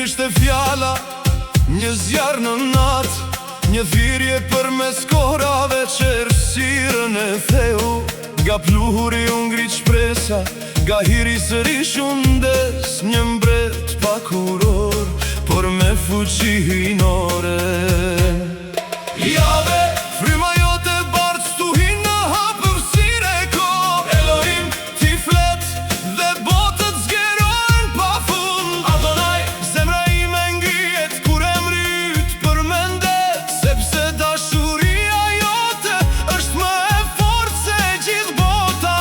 ishte fjala, një zjarë në natë, një thirrje për mes korave që errësirën e theu. Nga pluhuri u ngrit shpresa, nga hiri sërish u ndes, një mbret pa kuror, por me fuqi hyjnore. Jave, fryma jote bardh stuhin në hapërsire ko. Elohim ti flet dhe botët zgjerojnë pa fund. Adonai, zemra ime ngrihet kur e mryt për mendet, sepse dashuria jote është më e fortë se gjithë bota.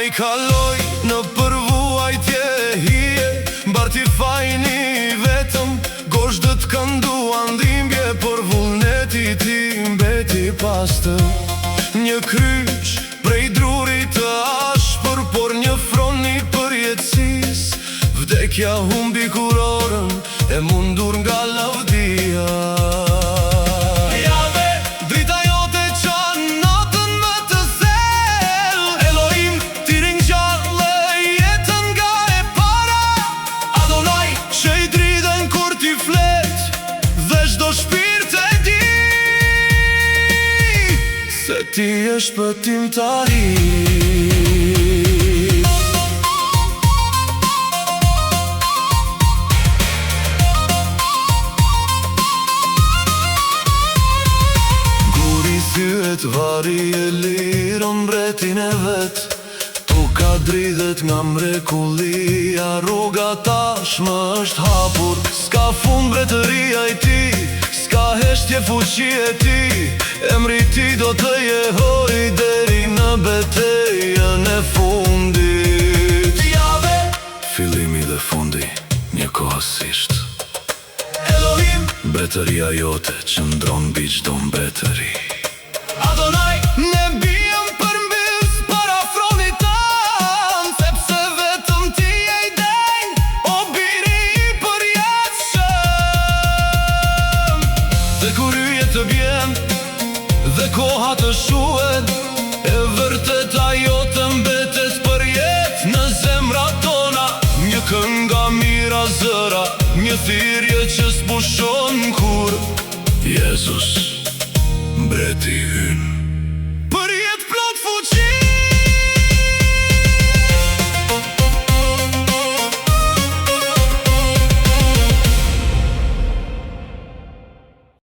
I kaloj në përvuajtje hije, mbarti fajni vetëm, gozhdët kënduan dhimbje, por vullneti ti mbeti pastër. Një kryq prej drurit të ashpër, por një froni për jetësis. Vdekja humbi kurorën, e mundur nga lavdia. Se ti e shpëtim tari. Guri thyet vari e lirën mbretin e vet, toka dridhet nga mrekullia, rruga tashmë është hapur, s'ka fund mbretëria i ti, s'ka heshtje fuqi e ti. Emri ti do të jehoj deri në betejën e fundit. Jave, fillimi dhe fundi një kohësisht. Elohim, betëria jote qëndron mbi çdo mbetëri. Adonai, ne bijëm përmbys para fronit tan, sepse vetëm ti je i denj, o biri i përjetshëm. Dhe kur yjet të bjen dhe koha të shuhet, e vërtet ajo të mbetet për jetë në zemrat tona. Një kënga mira zëra, një thirrje që s'pushon kur. Jezus, mbreti